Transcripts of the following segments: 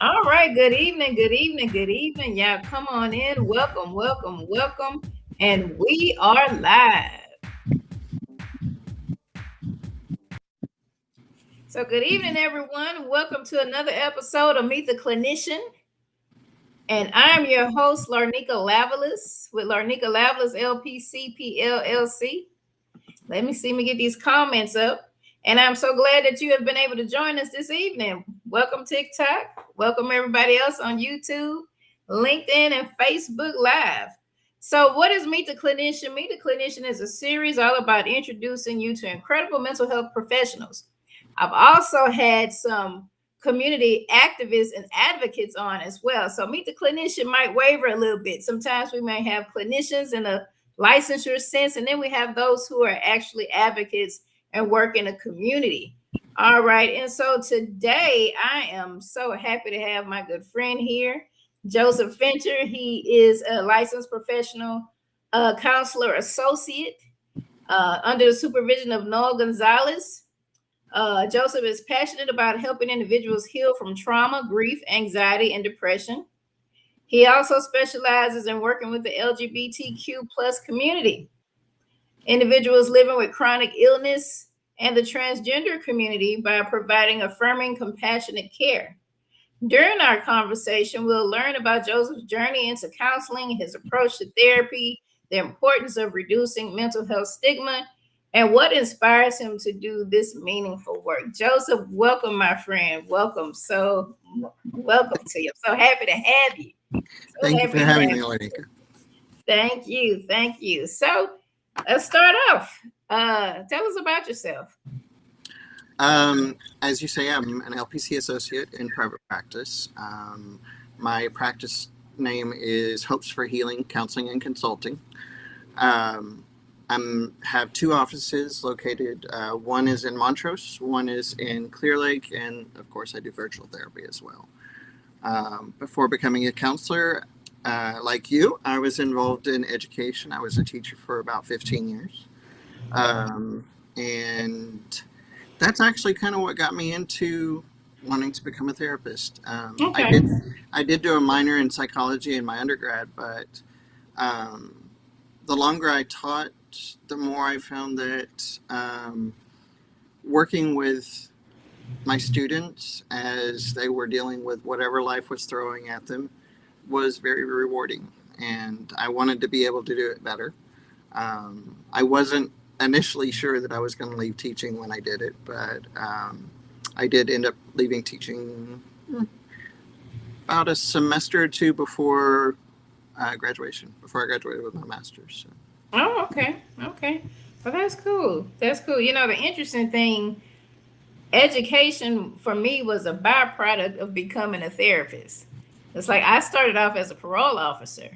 All right, good evening, good evening, good evening. Y'all come on in. Welcome, welcome, welcome. And we are live. So, good evening, everyone. Welcome to another episode of Meet the Clinician. And I'm your host, Larneka Lavalais, with Larneka Lavalais LPC-LLC. Let me get these comments up. And I'm so glad that you have been able to join us this evening. Welcome, TikTok. Welcome, everybody else on YouTube, LinkedIn, and Facebook Live. So, what is Meet the Clinician? Meet the Clinician is a series all about introducing you to incredible mental health professionals. I've also had some community activists and advocates on as well. So, Meet the Clinician might waver a little bit. Sometimes we may have clinicians in a licensure sense, and then we have those who are actually advocates and work in a community. All right, and so today I am so happy to have my good friend here, Joseph Fincher. He is a licensed professional counselor associate under the supervision of Noel Gonzalez. Joseph is passionate about helping individuals heal from trauma, grief, anxiety, and depression. He also specializes in working with the LGBTQ plus community, individuals living with chronic illness, and the transgender community by providing affirming, compassionate care. During our conversation, we'll learn about Joseph's journey into counseling, his approach to therapy, the importance of reducing mental health stigma, and what inspires him to do this meaningful work. Joseph, welcome, my friend. Welcome. Welcome to you. I'm so happy to have you. Thank you for having me, Larneka. Thank you. Thank you. So let's start off. Tell us about yourself. As you say, I'm an LPC-Associate in private practice. My practice name is Hopes for Healing, Counseling and Consulting. I have two offices located. One is in Montrose, one is in Clear Lake, and of course I do virtual therapy as well. Before becoming a counselor, like you, I was involved in education. I was a teacher for about 15 years. And that's actually kind of what got me into wanting to become a therapist. Okay. I did do a minor in psychology in my undergrad, but the longer I taught, the more I found that working with my students as they were dealing with whatever life was throwing at them was very rewarding, and I wanted to be able to do it better. I wasn't initially sure that I was going to leave teaching when I did it, but I did end up leaving teaching about a semester or two before graduation, before I graduated with my master's. So. Oh, okay. Okay. Well, that's cool. That's cool. You know, the interesting thing, education for me was a byproduct of becoming a therapist. It's like I started off as a parole officer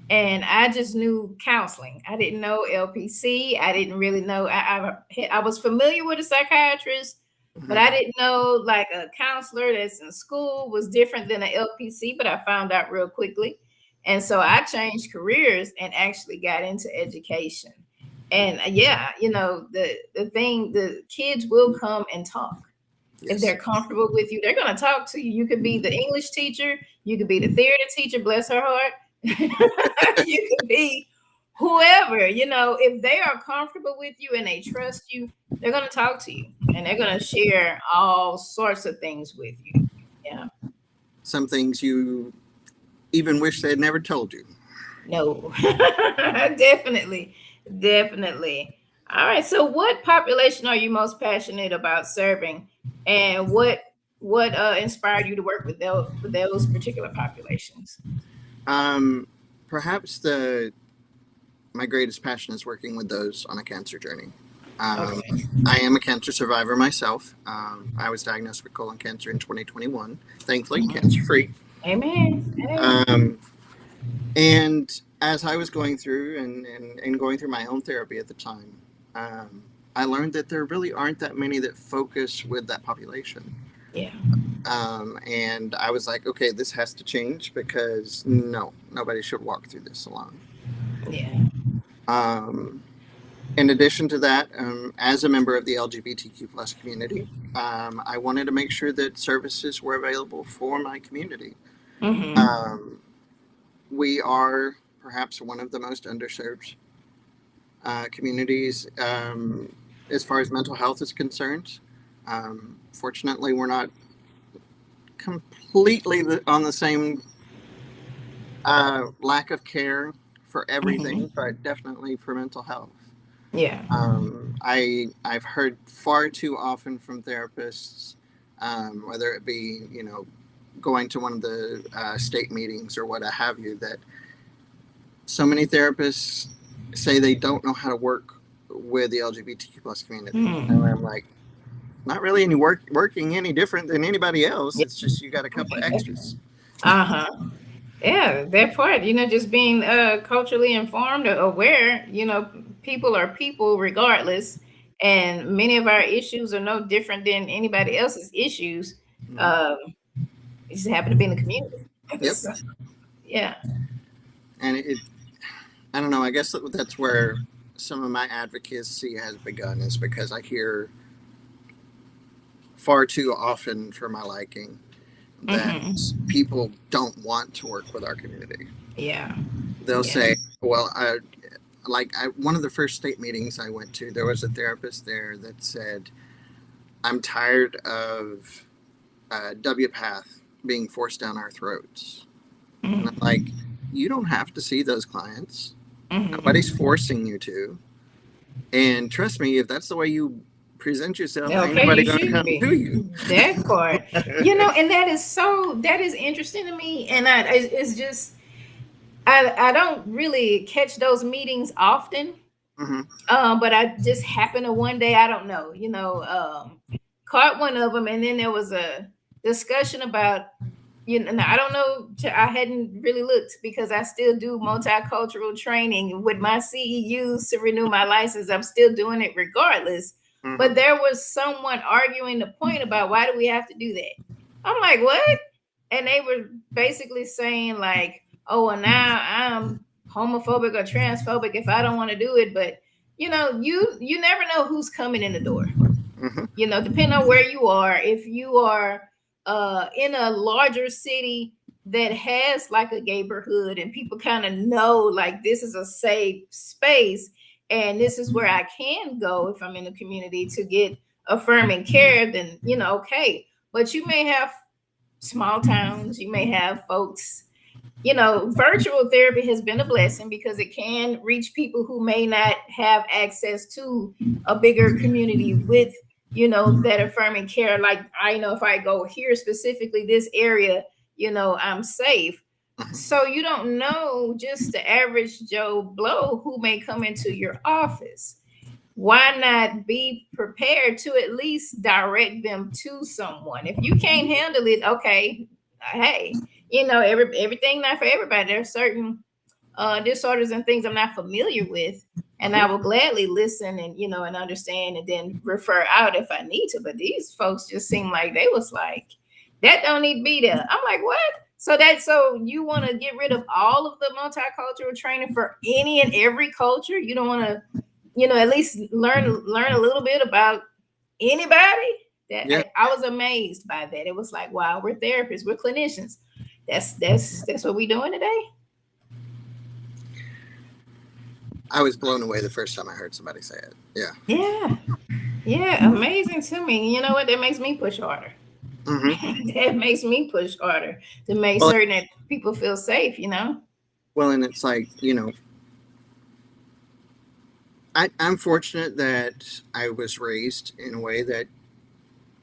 and I just knew counseling. I didn't know LPC. I didn't really know. I was familiar with a psychiatrist, but I didn't know like a counselor that's in school was different than an LPC, but I found out real quickly. And so I changed careers and actually got into education. And yeah, you know, the kids will come and talk. If Yes. they're comfortable with you, they're going to talk to you. You could be the English teacher, you could be the theater teacher, bless her heart. You could be whoever, you know, if they are comfortable with you and they trust you, they're going to talk to you and they're going to share all sorts of things with you. Yeah. Some things you even wish they had never told you. No, definitely. Definitely. All right. So what population are you most passionate about serving? And what inspired you to work with those particular populations? Perhaps my greatest passion is working with those on a cancer journey. Okay. I am a cancer survivor myself. I was diagnosed with colon cancer in 2021. Thankfully, cancer free. Amen. And as I was going through and going through my own therapy at the time, I learned that there really aren't that many that focus with that population. Yeah. And I was like, okay, this has to change because nobody should walk through this alone. Yeah. In addition to that, as a member of the LGBTQ plus community, I wanted to make sure that services were available for my community. We are perhaps one of the most underserved communities as far as mental health is concerned. Fortunately, we're not completely on the same lack of care for everything, but definitely for mental health. Yeah. I've heard far too often from therapists, whether it be, going to one of the state meetings or what have you, that so many therapists say they don't know how to work with the LGBTQ plus community. And I'm like, not really working any different than anybody else. It's just you got a couple of extras. Yeah, that part, just being culturally informed or aware, people are people regardless. And many of our issues are no different than anybody else's issues. It just happen to be in the community. Yep. So, yeah. And I don't know, I guess that's where some of my advocacy has begun, is because I hear far too often for my liking that people don't want to work with our community. Yeah. They'll say, well, one of the first state meetings I went to, there was a therapist there that said, I'm tired of WPATH being forced down our throats. And I'm like, you don't have to see those clients. Nobody's forcing you to. And trust me, if that's the way you present yourself, ain't nobody going to come to you. That part. And that is interesting to me. And it's just, I don't really catch those meetings often. But I just happened to one day, I don't know, caught one of them. And then there was a discussion about, and I don't know, I hadn't really looked because I still do multicultural training with my CEUs to renew my license. I'm still doing it regardless. But there was someone arguing the point about why do we have to do that? I'm like, what? And they were basically saying like, oh, well, now I'm homophobic or transphobic if I don't want to do it. But, you never know who's coming in the door. Depending on where you are, if you are in a larger city that has like a neighborhood and people kind of know like this is a safe space and this is where I can go if I'm in a community to get affirming care, then, okay. But you may have small towns, you may have folks, virtual therapy has been a blessing because it can reach people who may not have access to a bigger community with, that affirming care. Like, I know if I go here specifically, this area, I'm safe. So you don't know just the average Joe Blow who may come into your office. Why not be prepared to at least direct them to someone? If you can't handle it, okay, hey, everything not for everybody. There are certain disorders and things I'm not familiar with, and I will gladly listen and and understand and then refer out if I need to. But these folks just seem like they was like, that don't need to be there. I'm like, what? So you want to get rid of all of the multicultural training for any and every culture? You don't want to, at least learn a little bit about anybody? I was amazed by that. It was like, wow, we're therapists, we're clinicians. That's what we're doing today. I was blown away the first time I heard somebody say it. Yeah, amazing to me. You know what? That makes me push harder. That makes me push harder to make certain that people feel safe, Well, and it's like, I'm fortunate that I was raised in a way that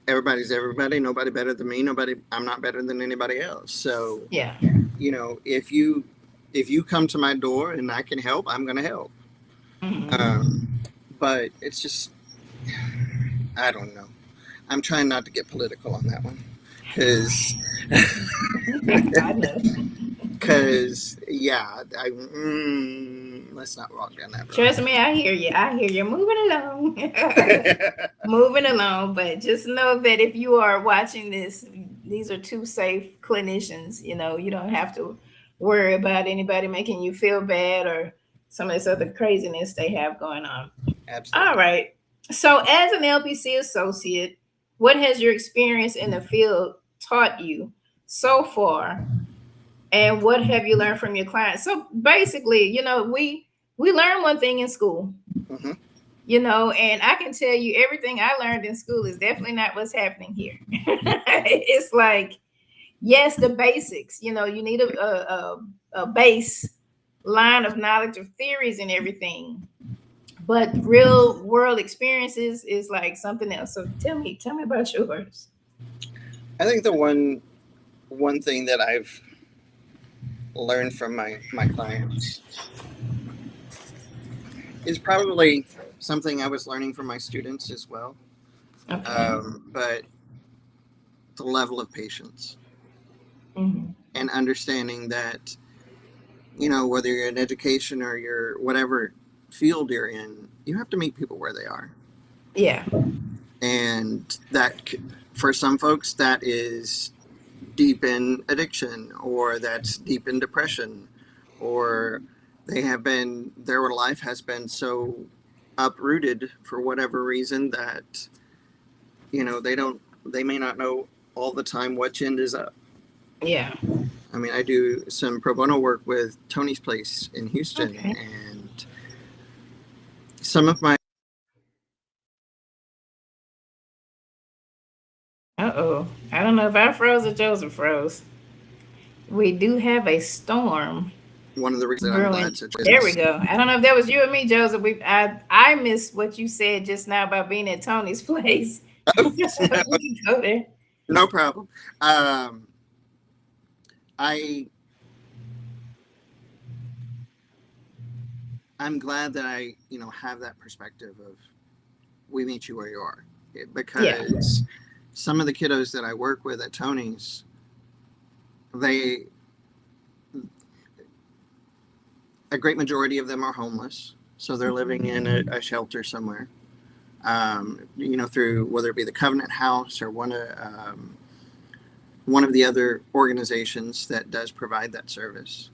everybody's everybody, nobody better than me, I'm not better than anybody else. So, if you come to my door and I can help, I'm going to help. But it's just, I don't know. I'm trying not to get political on that one. Because, let's not walk down that road. Trust me, I hear you. Moving along. But just know that if you are watching this, these are two safe clinicians. You don't have to worry about anybody making you feel bad or some of this other craziness they have going on. Absolutely. All right. So, as an LPC associate, what has your experience in the field taught you so far? And what have you learned from your clients? So basically, we learn one thing in school, Mm-hmm. and I can tell you everything I learned in school is definitely not what's happening here. It's like, yes, the basics. You need a base line of knowledge of theories and everything, but real world experiences is like something else. So tell me about yours. I think the one thing that I've learned from my clients is probably something I was learning from my students as well. Okay. But the level of patience Mhm. and understanding that, whether you're in education or you're whatever field you're in, you have to meet people where they are. Yeah. And that, for some folks, that is deep in addiction, or that's deep in depression, or their life has been so uprooted for whatever reason that, they may not know all the time which end is up. Yeah. I mean, I do some pro bono work with Tony's Place in Houston, Okay. and some of my Uh-oh. I don't know if I froze or Joseph froze. We do have a storm one of the reasons that I'm brewing. glad to There we is go. I don't know if that was you or me, Joseph. I missed what you said just now about being at Tony's place. You can go there. no problem. Um, I I'm glad that I have that perspective of we meet you where you are, Yeah. because some of the kiddos that I work with at Tony's, they a great majority of them are homeless, so they're living in a shelter somewhere. Through whether it be the Covenant House or one of the other organizations that does provide that service.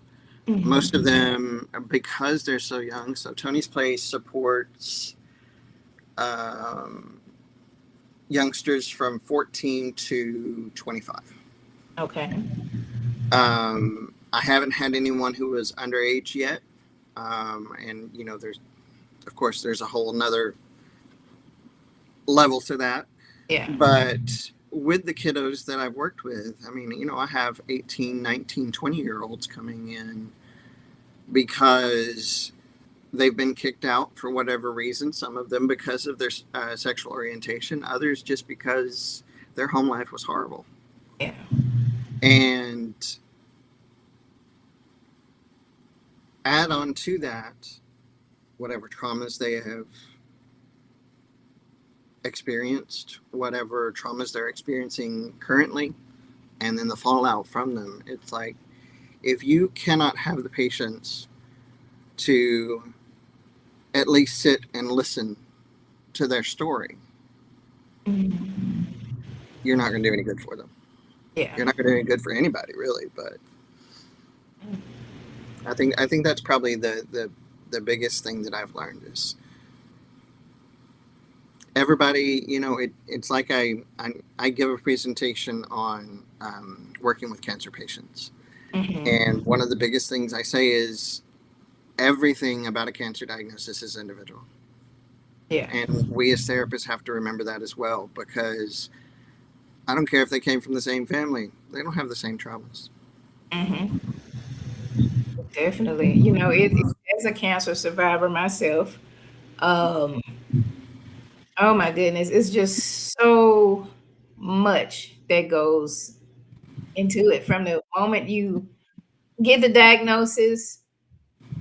Most of them, because they're so young, so Tony's Place supports um, youngsters from 14 to 25. Okay. I haven't had anyone who was underage yet, and of course there's a whole nother level to that. Yeah. But with the kiddos that I've worked with, I mean, I have 18, 19, 20-year-olds coming in because they've been kicked out for whatever reason. Some of them because of their sexual orientation, others just because their home life was horrible. Yeah. And add on to that whatever traumas they have experienced, whatever traumas they're experiencing currently, and then the fallout from them. It's like, if you cannot have the patience to at least sit and listen to their story, you're not going to do any good for them. Yeah. You're not going to do any good for anybody, really. But I think that's probably the biggest thing that I've learned is everybody. It's like I give a presentation on working with cancer patients, and one of the biggest things I say is everything about a cancer diagnosis is individual. Yeah. And we as therapists have to remember that as well, because I don't care if they came from the same family, they don't have the same traumas. Definitely. As a cancer survivor myself, um, oh my goodness, it's just so much that goes into it from the moment you get the diagnosis,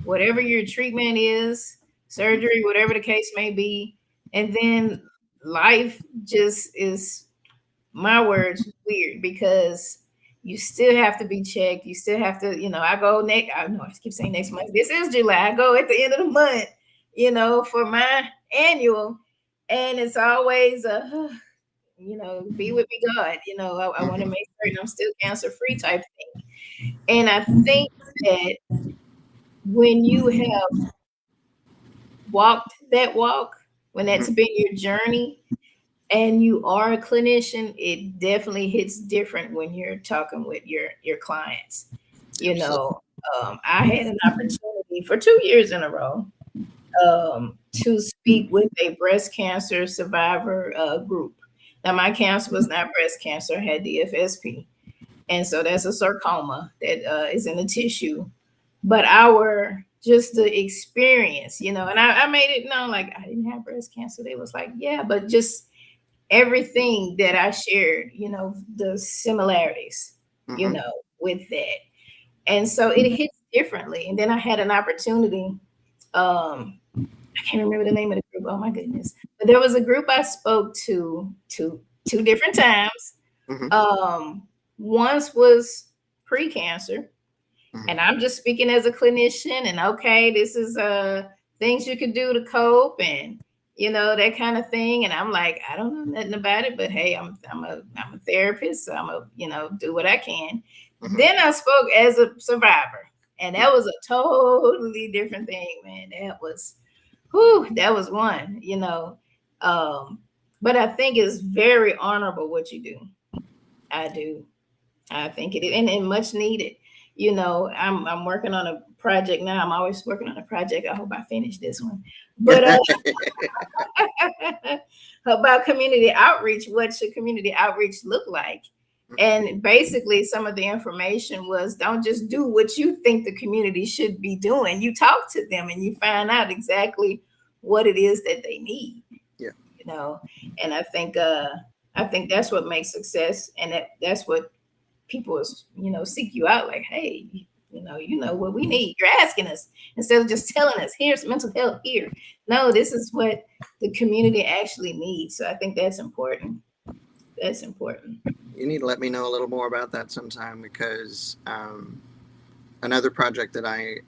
whatever your treatment is, surgery, whatever the case may be, and then life just is, my words, weird, because you still have to be checked. You still have to, I go next. I know I keep saying next month. This is July. I go at the end of the month, for my annual, and it's always be with me, God. I want to make certain I'm still cancer free type thing. And I think that when you have walked that walk, when that's been your journey and you are a clinician, it definitely hits different when you're talking with your clients. You know, I had an opportunity for 2 years in a row to speak with a breast cancer survivor group. Now, my cancer was not breast cancer; I had DFSP, and so that's a sarcoma that is in the tissue. But our just the experience, you know, and I made it known like I didn't have breast cancer. They was like, yeah, but just everything that I shared, you know, the similarities, you know, with that. And so it hits differently. And then I had an opportunity. I can't remember the name of the group. Oh my goodness. But there was a group I spoke to two different times. Once was pre-cancer, and I'm just speaking as a clinician, and okay, this is things you could do to cope and you know that kind of thing. And I'm like, I don't know nothing about it, but hey, I'm a therapist, so I'm a you know do what I can. Then I spoke as a survivor, and that was a totally different thing, man. That was one, you know. But I think it's very honorable what you do. I do. I think it is, and much needed. You know, I'm working on a project now. I'm always working on a project. I hope I finish this one. But about community outreach, what should community outreach look like? And basically, some of the information was don't just do what you think the community should be doing. You talk to them and you find out exactly what it is that they need. Yeah. You know, and I think that's what makes success, and that's what people is you know seek you out. Like, hey, you know what we need. You're asking us instead of just telling us here's mental health here. No, this is what the community actually needs. So I think that's important. That's important. You need to let me know a little more about that sometime because another project that I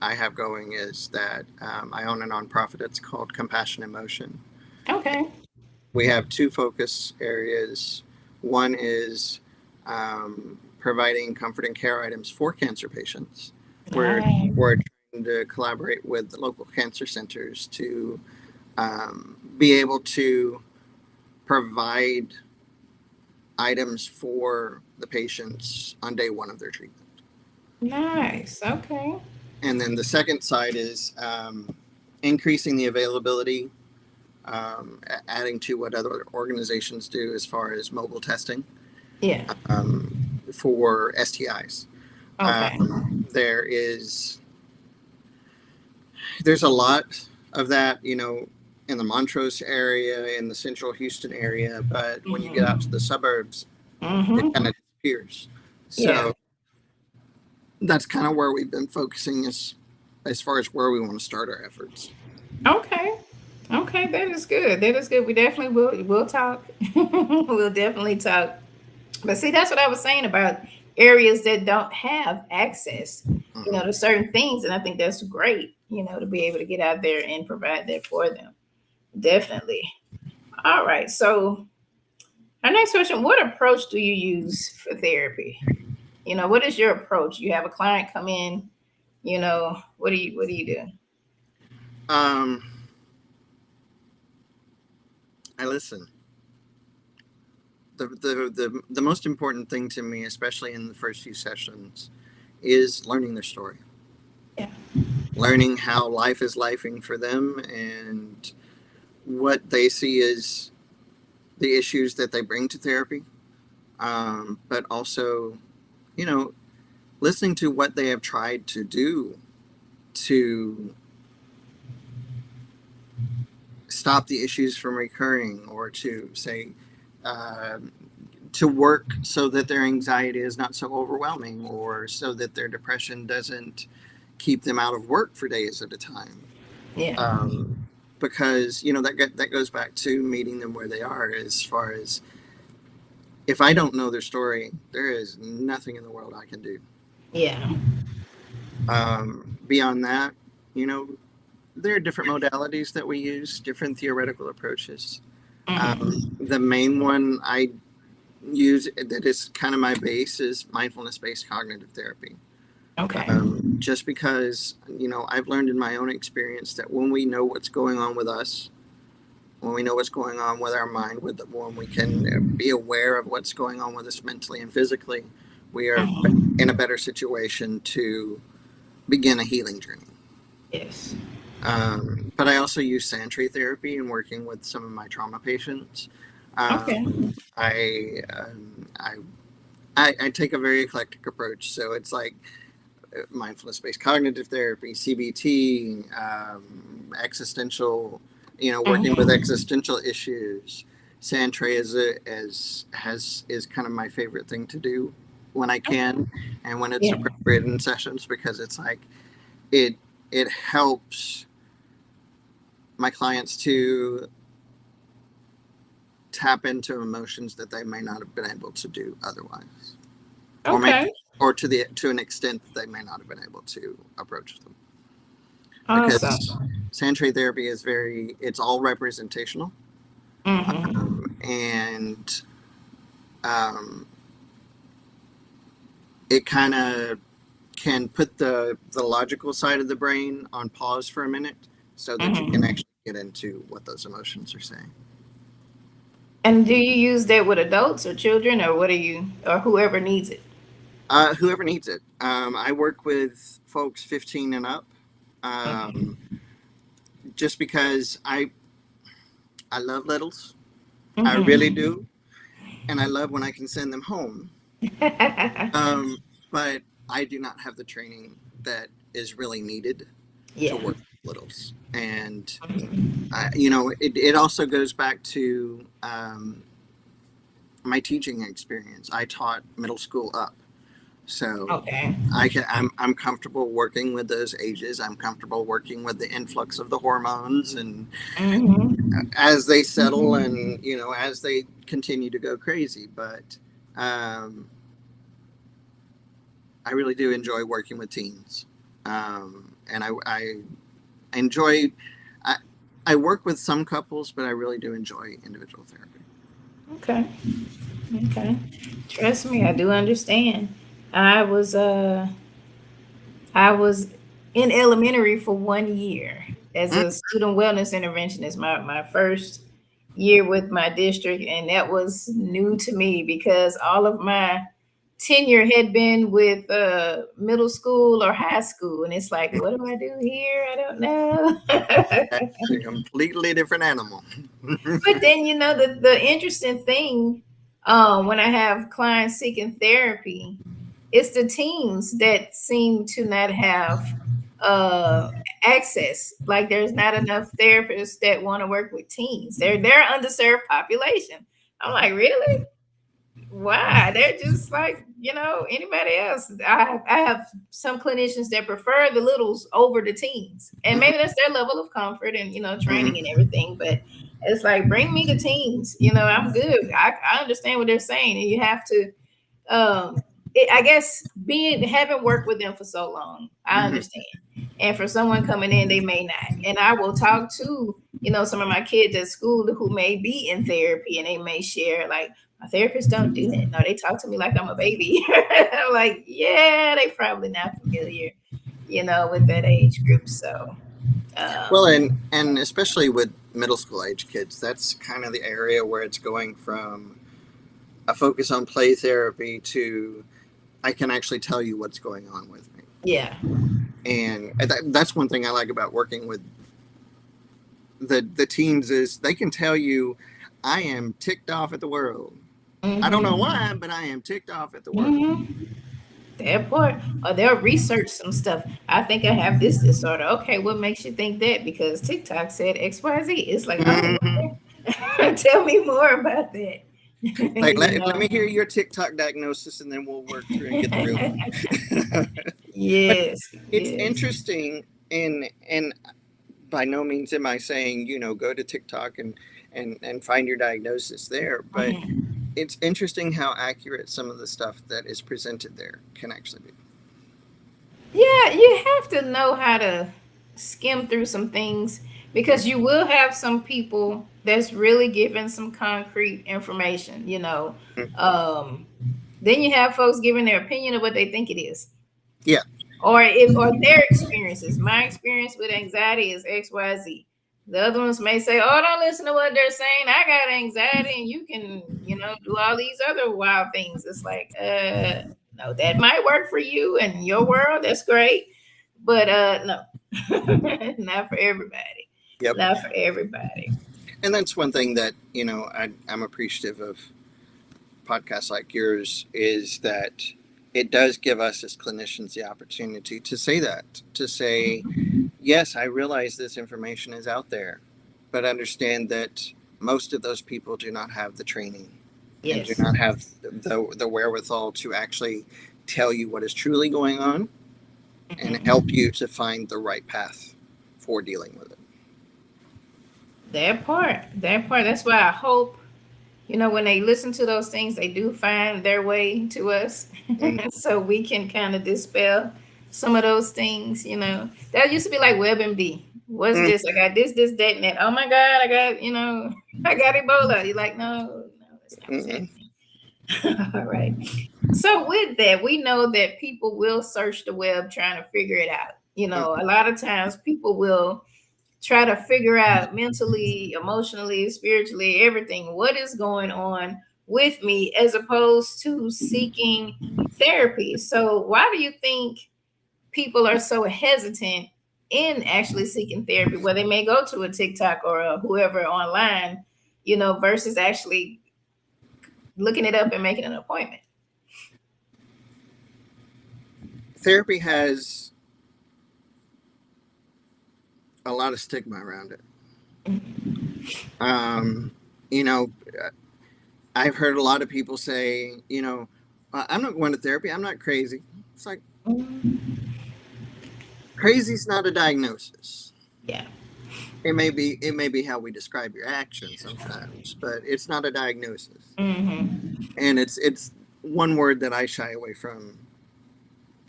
have going is that I own a nonprofit. It's called Compassion in Motion. Okay. We have two focus areas. One is providing comfort and care items for cancer patients. We're trying to collaborate with the local cancer centers to be able to provide items for the patients on day one of their treatment. Nice. Okay. And then the second side is increasing the availability, adding to what other organizations do as far as mobile testing. Yeah. For STIs. Okay. There's a lot of that, you know, in the Montrose area, in the central Houston area, but when you get out to the suburbs, it kind of disappears. So that's kind of where we've been focusing as far as where we want to start our efforts. Okay. Okay, that is good. That is good. We definitely we'll talk. We'll definitely talk. But see, that's what I was saying about areas that don't have access, you know, to certain things. And I think that's great, you know, to be able to get out there and provide that for them. Definitely. All right. So our next question, what approach do you use for therapy? You know, what is your approach? You have a client come in, you know, what do you do? I listen. The most important thing to me, especially in the first few sessions, is learning their story. Yeah. Learning how life is lifing for them and what they see as the issues that they bring to therapy. But also, you know, listening to what they have tried to do to stop the issues from recurring or to say, to work so that their anxiety is not so overwhelming or so that their depression doesn't keep them out of work for days at a time. Yeah. Because, you know, that goes back to meeting them where they are as far as if I don't know their story, there is nothing in the world I can do. Yeah. Beyond that, you know, there are different modalities that we use, different theoretical approaches. The main one I use that is kind of my base is mindfulness-based cognitive therapy. Okay. Just because, you know, I've learned in my own experience that when we know what's going on with us, when we know what's going on with our mind, when we can be aware of what's going on with us mentally and physically, we are in a better situation to begin a healing journey. Yes. But I also use sand therapy in working with some of my trauma patients. Okay. I take a very eclectic approach. So it's like mindfulness-based cognitive therapy, CBT, existential, working with existential issues. Sand is kind of my favorite thing to do when I can, and when it's appropriate in sessions, because it's like it helps my clients to tap into emotions that they may not have been able to do otherwise, or to an extent that they may not have been able to approach them. Because sand therapy is it's all representational, and it kind of can put the logical side of the brain on pause for a minute, so that you can actually get into what those emotions are saying. And do you use that with adults or children, or or whoever needs it? Whoever needs it. I work with folks 15 and up, just because I love littles. I really do, and I love when I can send them home. But I do not have the training that is really needed to work with littles. And, it also goes back to my teaching experience. I taught middle school up. So I'm comfortable working with those ages. I'm comfortable working with the influx of the hormones, and as they settle and, as they continue to go crazy. But I really do enjoy working with teens. And I enjoy, I work with some couples, but I really do enjoy individual therapy. Okay. Trust me, I do understand. I was in elementary for 1 year as a student wellness interventionist. My first year with my district, and that was new to me because all of my tenure had been with middle school or high school, and it's like, what do I do here? I don't know. That's a completely different animal. But then, the interesting thing, when I have clients seeking therapy, it's the teens that seem to not have access. Like, there's not enough therapists that want to work with teens. They're underserved population. I'm like, really? Why? They're just like, anybody else. I have some clinicians that prefer the littles over the teens, and maybe that's their level of comfort and training and everything. But it's like, bring me the teens. I'm good. I understand what they're saying, and you have to. I guess having worked with them for so long, I understand. And for someone coming in, they may not. And I will talk to some of my kids at school who may be in therapy, and they may share like, my therapists don't do that. No, they talk to me like I'm a baby. I'm like, yeah, they probably not familiar, with that age group. So, well, and especially with middle school age kids, that's kind of the area where it's going from a focus on play therapy to, I can actually tell you what's going on with me. Yeah. And that's one thing I like about working with the teens, is they can tell you, I am ticked off at the world. I don't know why, but I am ticked off at the world. That part. Or they'll research some stuff. I think I have this disorder. Okay, what makes you think that? Because TikTok said XYZ. It's like, tell me more about that. Like, let me hear your TikTok diagnosis, and then we'll work through and get the real one. Yes. It's interesting, and by no means am I saying, go to TikTok and find your diagnosis there, but it's interesting how accurate some of the stuff that is presented there can actually be. Yeah, you have to know how to skim through some things, because you will have some people that's really giving some concrete information, Then you have folks giving their opinion of what they think it is. Yeah. Or their experiences. My experience with anxiety is XYZ. The other ones may say, "Oh, don't listen to what they're saying. I got anxiety, and you can, do all these other wild things." It's like, no, that might work for you and your world. That's great, but no, not for everybody. Yep. Not for everybody. And that's one thing that, I'm appreciative of podcasts like yours, is that it does give us as clinicians the opportunity to say that, to say, yes, I realize this information is out there, but understand that most of those people do not have the training and do Yes. not have the wherewithal to actually tell you what is truly going on and help you to find the right path for dealing with it. That part. That's why I hope, when they listen to those things, they do find their way to us. So we can kind of dispel some of those things. That used to be like WebMD. What's this? I got this, that, and that. Oh my God, I got, I got Ebola. You're like, no, that's not what's happening. All right. So with that, we know that people will search the web trying to figure it out. A lot of times people will try to figure out mentally, emotionally, spiritually, everything, what is going on with me, as opposed to seeking therapy. So why do you think people are so hesitant in actually seeking therapy, where they may go to a TikTok or whoever online, versus actually looking it up and making an appointment? Therapy has a lot of stigma around it. I've heard a lot of people say, I'm not going to therapy. I'm not crazy. It's like, crazy's not a diagnosis. Yeah. It may be how we describe your actions sometimes, but it's not a diagnosis. Mm-hmm. And it's one word that I shy away from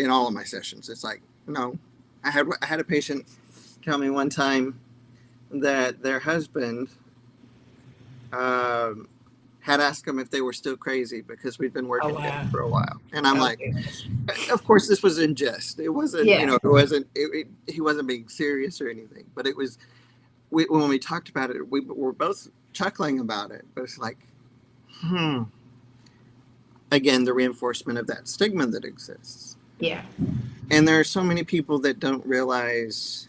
in all of my sessions. It's like, no. I had a patient tell me one time that their husband had asked them if they were still crazy because we'd been working together for a while. And I'm like, of course, this was in jest. It wasn't, he wasn't being serious or anything. But it was, when we talked about it, we were both chuckling about it. But it's like, again, the reinforcement of that stigma that exists. Yeah. And there are so many people that don't realize,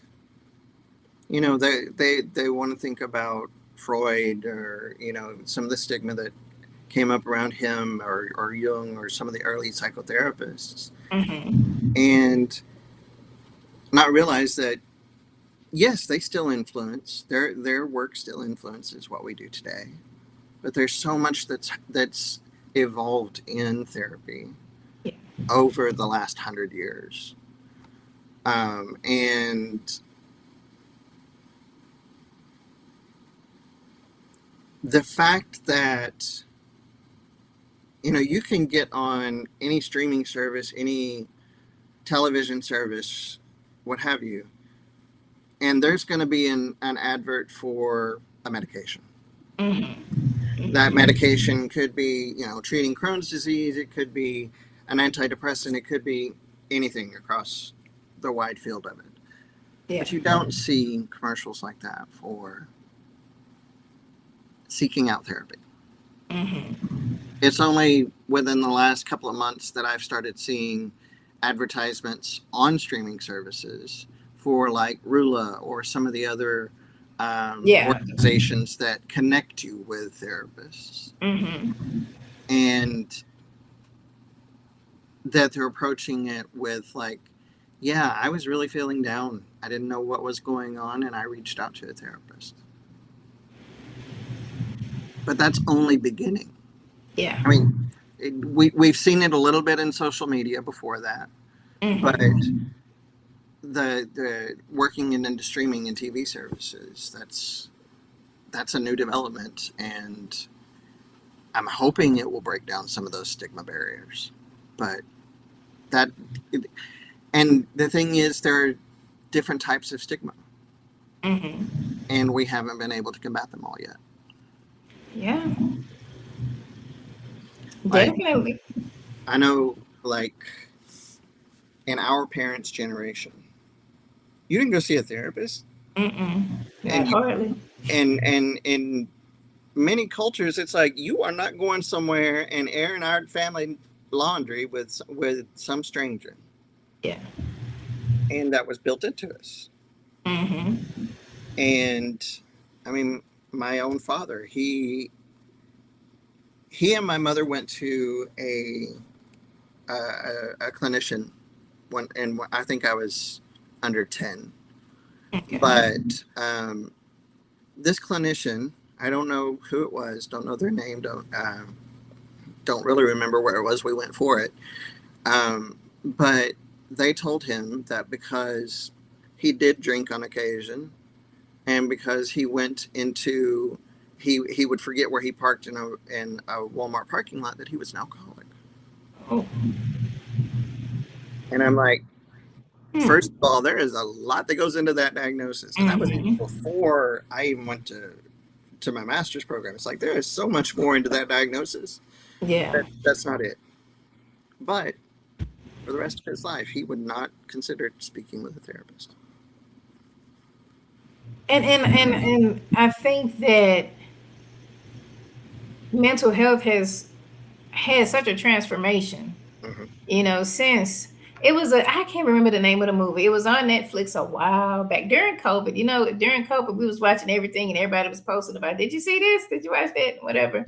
they want to think about Freud or, some of the stigma that came up around him or Jung or some of the early psychotherapists. And not realize that, yes, they still influence, their work still influences what we do today. But there's so much that's evolved in therapy over the last 100 years. And the fact that, you can get on any streaming service, any television service, what have you, and there's going to be an advert for a medication. That medication could be, treating Crohn's disease. It could be an antidepressant. It could be anything across the wide field of it. Yeah. But you don't see commercials like that for seeking out therapy. It's only within the last couple of months that I've started seeing advertisements on streaming services for like Rula or some of the other organizations that connect you with therapists. And that they're approaching it with like, yeah, I was really feeling down. I didn't know what was going on, and I reached out to a therapist. But that's only beginning. Yeah. I mean, we've seen it a little bit in social media before that. But the working into streaming and TV services, that's a new development, and I'm hoping it will break down some of those stigma barriers. But and the thing is, there are different types of stigma, and we haven't been able to combat them all yet. Yeah, definitely. I know, like, in our parents' generation, you didn't go see a therapist. Not And hardly. and in many cultures, it's like you are not going somewhere and airing our family laundry with some stranger. Yeah. And that was built into us. Mm-hmm. And I mean, my own father, he and my mother went to a clinician when, and I think I was under 10. Okay. But this clinician, I don't know who it was, don't know their name, don't really remember where it was we went for it. But they told him that because he did drink on occasion, and because he went into he would forget where he parked in a Walmart parking lot, that he was an alcoholic. Oh. And I'm like, first Hmm. of all, there is a lot that goes into that diagnosis, and that was even Mm-hmm. before I even went to my master's program. It's like there is so much more into that diagnosis. Yeah. That's not it. But for the rest of his life, he would not consider speaking with a therapist. And I think that mental health has had such a transformation, Mm-hmm. since it was I can't remember the name of the movie. It was on Netflix a while back during COVID. During COVID we was watching everything and everybody was posting about, did you see this? Did you watch that? Whatever.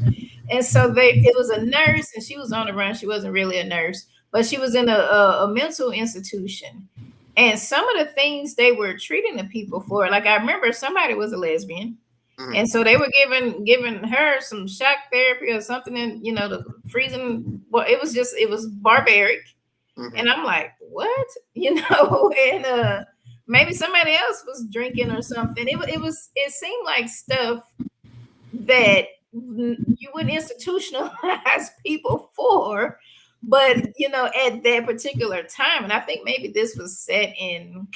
And so it was a nurse and she was on the run. She wasn't really a nurse, but she was in a mental institution. And some of the things they were treating the people for, like I remember somebody was a lesbian. Mm-hmm. And so they were giving her some shock therapy or something, and the freezing. Well, it was barbaric, Mm-hmm. and I'm like, what, and maybe somebody else was drinking or something. It seemed like stuff that you wouldn't institutionalize people for, but at that particular time, and I think maybe this was set in,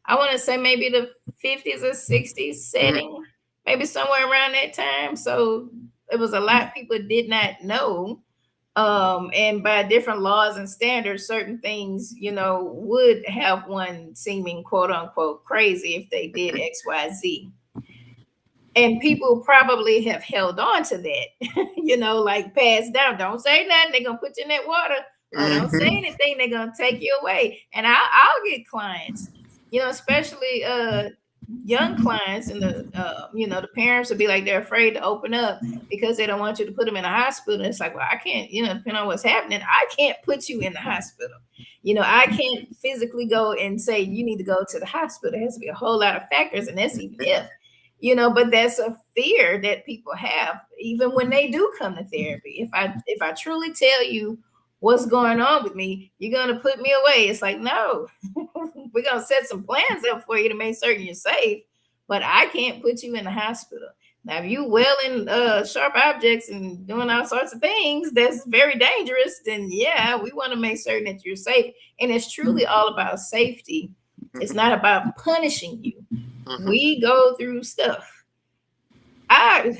I want to say maybe the 50s or 60s Mm-hmm. setting, maybe somewhere around that time. So it was a lot people did not know. And by different laws and standards, certain things, would have one seeming quote unquote crazy if they did XYZ. And people probably have held on to that, like passed down. Don't say nothing, they're gonna put you in that water, or don't say Mm-hmm. anything, they're gonna take you away. And I'll get clients, especially young clients, and the parents will be like they're afraid to open up because they don't want you to put them in a hospital. It's like, well, I can't, depending on what's happening, I can't put you in the hospital. I can't physically go and say you need to go to the hospital. There has to be a whole lot of factors, and that's even if, but that's a fear that people have even when they do come to therapy. If I truly tell you what's going on with me, you're going to put me away. It's like, no, we're going to set some plans up for you to make certain you're safe, but I can't put you in the hospital. Now, if you wielding sharp objects and doing all sorts of things that's very dangerous, then yeah, we want to make certain that you're safe. And it's truly all about safety. It's not about punishing you. Mm-hmm. We go through stuff. Child,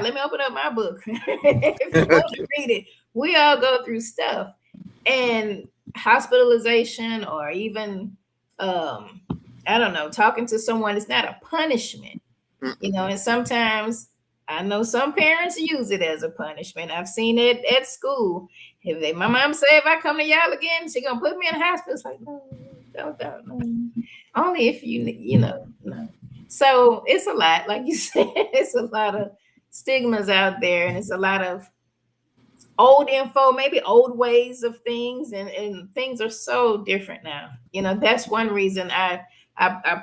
let me open up my book. If you want to read it, we all go through stuff. And hospitalization, or even I don't know, talking to someone, it's not a punishment. And sometimes I know some parents use it as a punishment. I've seen it at school. My mom say, if I come to y'all again, she gonna put me in the hospital. It's like, no, don't, no. Only if no. So it's a lot, like you said, it's a lot of stigmas out there, and it's a lot of old info, maybe old ways of things, and things are so different now. That's one reason I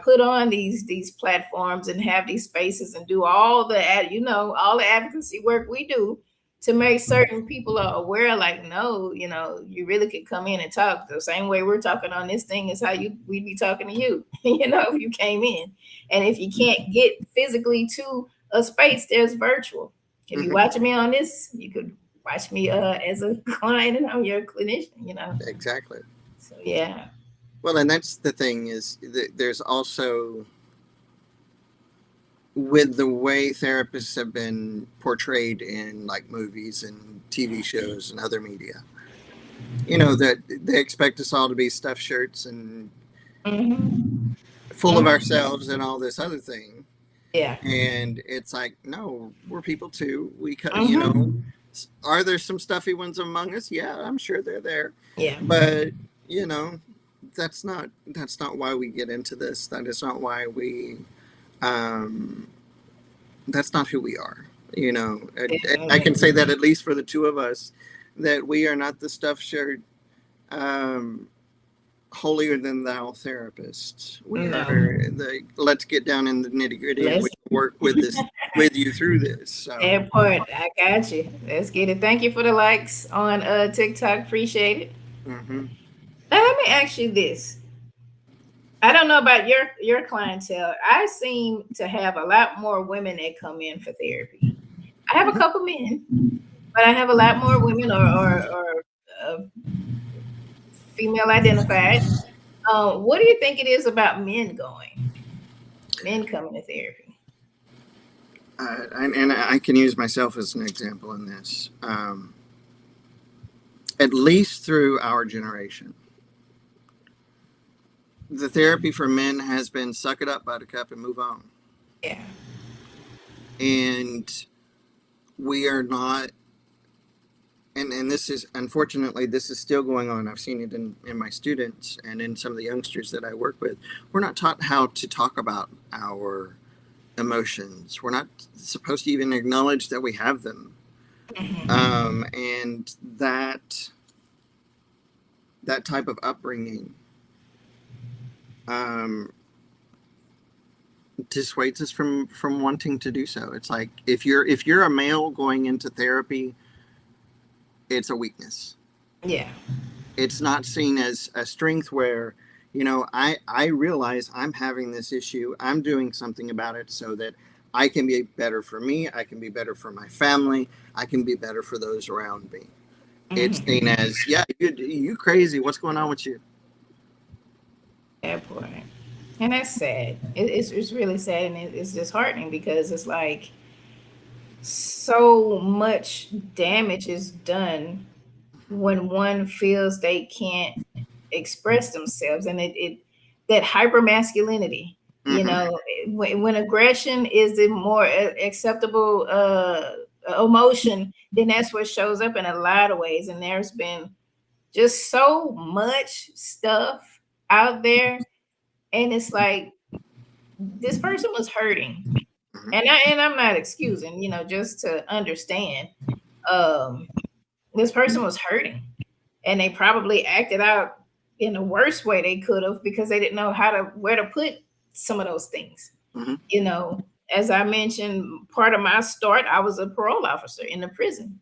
put on these platforms and have these spaces and do all the advocacy work we do to make certain people are aware, like, no, you really could come in and talk the same way we're talking on this thing is how we'd be talking to you, if you came in. And if you can't get physically to a space, there's virtual. If you're watching me on this, you could watch me as a client, and I'm your clinician. Exactly. So yeah. Well, and that's the thing is there's also, with the way therapists have been portrayed in like movies and TV shows and other media, that they expect us all to be stuffed shirts and full of ourselves and all this other thing. Yeah. And it's like, no, we're people too. Mm-hmm. Are there some stuffy ones among us? Yeah, I'm sure they're there. Yeah. But, that's not why we get into this. That is not why we um that's not who we are. I can say that at least for the two of us, that we are not the stuffed shirt, holier than thou therapists. We No. are the let's get down in the nitty gritty and Let's we can work with this with you through this. So that part. I got you. Let's get it. Thank you for the likes on TikTok. Appreciate it. mhm. Now let me ask you this. I don't know about your clientele. I seem to have a lot more women that come in for therapy. I have a couple men, but I have a lot more women or female identified. What do you think it is about men coming to therapy? And I can use myself as an example in this. At least through our generation, the therapy for men has been suck it up, buttercup, and move on. Yeah. And we are not, and this is, unfortunately, this is still going on. I've seen it in my students and in some of the youngsters that I work with. We're not taught how to talk about our emotions. We're not supposed to even acknowledge that we have them. And that type of upbringing dissuades us from wanting to do so. It's like if you're a male going into therapy, it's a weakness. Yeah. It's not seen as a strength where, I realize I'm having this issue. I'm doing something about it so that I can be better for me. I can be better for my family. I can be better for those around me. It's seen as, yeah, you crazy. What's going on with you? That point. And that's sad. It's really sad, and it's disheartening because it's like so much damage is done when one feels they can't express themselves, and it that hyper masculinity. When aggression is the more acceptable emotion, then that's what shows up in a lot of ways. And there's been just so much stuff out there, and it's like this person was hurting, and I'm not excusing, just to understand, this person was hurting, and they probably acted out in the worst way they could have because they didn't know where to put some of those things. As I mentioned, part of my start, I was a parole officer in the prison,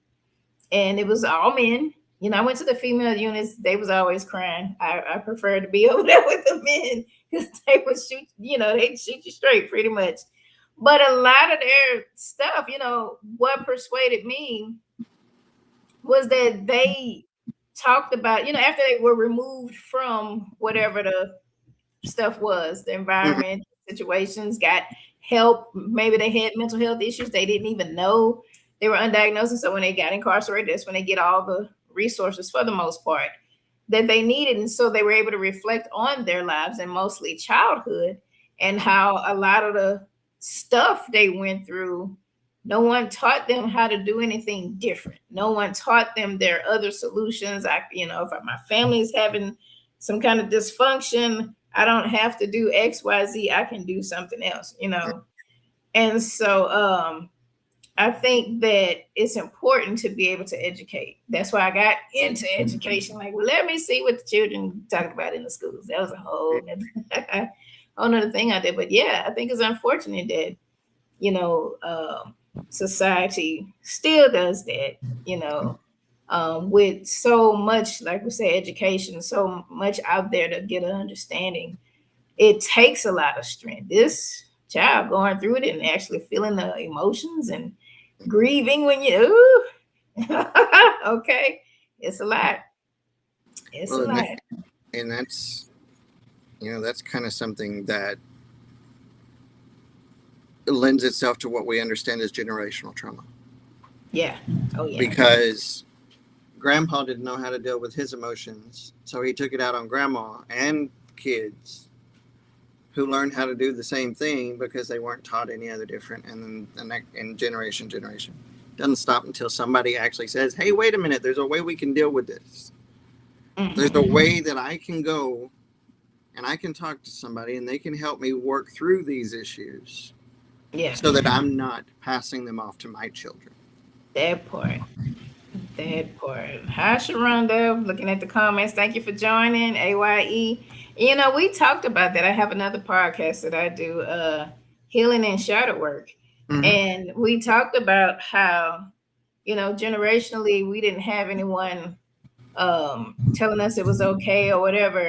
and it was all men. I went to the female units. They was always crying. I prefer to be over there with the men because they would shoot, they'd shoot you straight pretty much. But a lot of their stuff, what persuaded me was that they talked about, after they were removed from whatever the stuff was, the environment, situations, got help. Maybe they had mental health issues. They didn't even know they were undiagnosed. And so when they got incarcerated, that's when they get all the resources for the most part that they needed. And so they were able to reflect on their lives and mostly childhood and how a lot of the stuff they went through, no one taught them how to do anything different. No one taught them there are other solutions. If my family is having some kind of dysfunction, I don't have to do X, Y, Z. I can do something else, And so I think that it's important to be able to educate. That's why I got into education. Like, well, let me see what the children talking about in the schools. That was a whole other thing I did. But yeah, I think it's unfortunate that, society still does that, with so much, like we say, education, so much out there to get an understanding. It takes a lot of strength. This child going through it and actually feeling the emotions and grieving when okay, it's a lot. It's a lot. And that's kind of something that lends itself to what we understand as generational trauma. Yeah. Oh yeah. Because grandpa didn't know how to deal with his emotions, so he took it out on grandma and kids who learn how to do the same thing because they weren't taught any other different, and then the next in generation doesn't stop until somebody actually says, hey, wait a minute, there's a way we can deal with this. There's a way that I can go and I can talk to somebody and they can help me work through these issues, so that I'm not passing them off to my children. That part. Hi, Sharonda. Looking at the comments. Thank you for joining. AYE. We talked about that. I have another podcast that I do, Healing and Shadow Work. Mm-hmm. And we talked about how, generationally, we didn't have anyone telling us it was okay or whatever.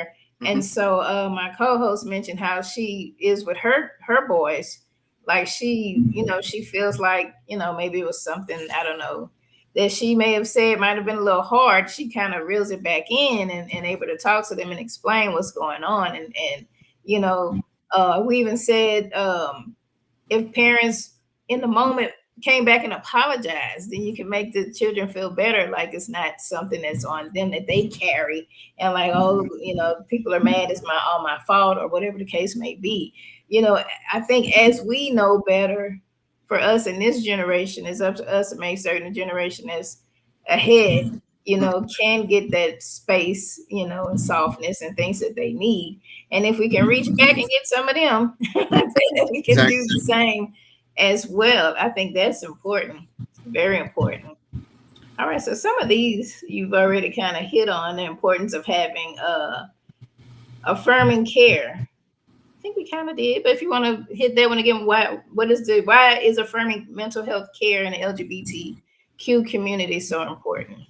Mm-hmm. And so my co-host mentioned how she is with her boys. Like she feels like, maybe it was something, I don't know, that she may have said might have been a little hard. She kind of reels it back in and able to talk to them and explain what's going on. And we even said if parents in the moment came back and apologized, then you can make the children feel better. Like it's not something that's on them that they carry. And like, oh, people are mad, it's all my fault, or whatever the case may be. I think as we know better, for us in this generation, it's up to us to make certain the generation that's ahead, can get that space, and softness and things that they need. And if we can reach back and get some of them, I think that we can do the same as well. I think that's important, very important. All right, so some of these you've already kind of hit on, the importance of having affirming care. I think we kind of did, but if you want to hit that one again, why is affirming mental health care in the LGBTQ community so important?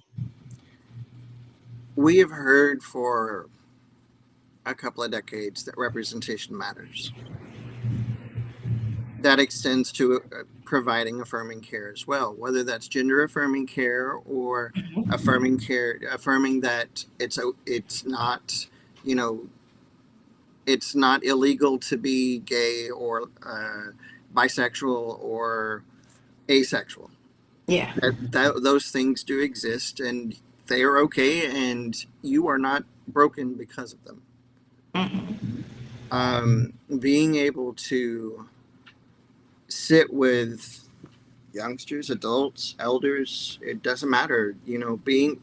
We have heard for a couple of decades that representation matters. That extends to providing affirming care as well, whether that's gender affirming care or affirming that it's not, it's not illegal to be gay or bisexual or asexual. Yeah. Those things do exist and they are okay, and you are not broken because of them. Being able to sit with youngsters, adults, elders, it doesn't matter,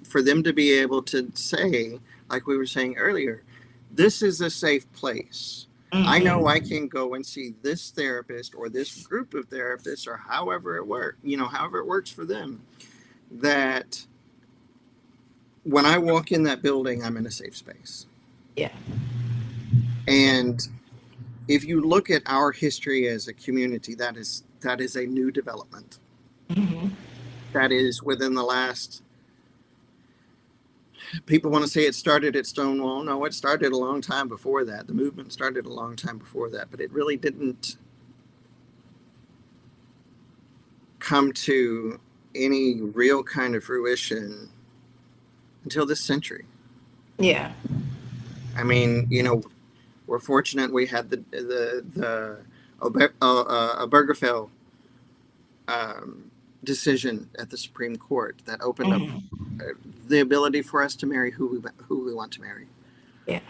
for them to be able to say, like we were saying earlier, this is a safe place. I know I can go and see this therapist or this group of therapists or however it works for them. That when I walk in that building, I'm in a safe space. Yeah. And if you look at our history as a community, that is a new development. That is within the last. People want to say it started at Stonewall. No, it started a long time before that. The movement started a long time before that, but it really didn't come to any real kind of fruition until this century. Yeah. I mean, we're fortunate we had the Obergefell decision at the Supreme Court that opened up the ability for us to marry who we want to marry. Yeah.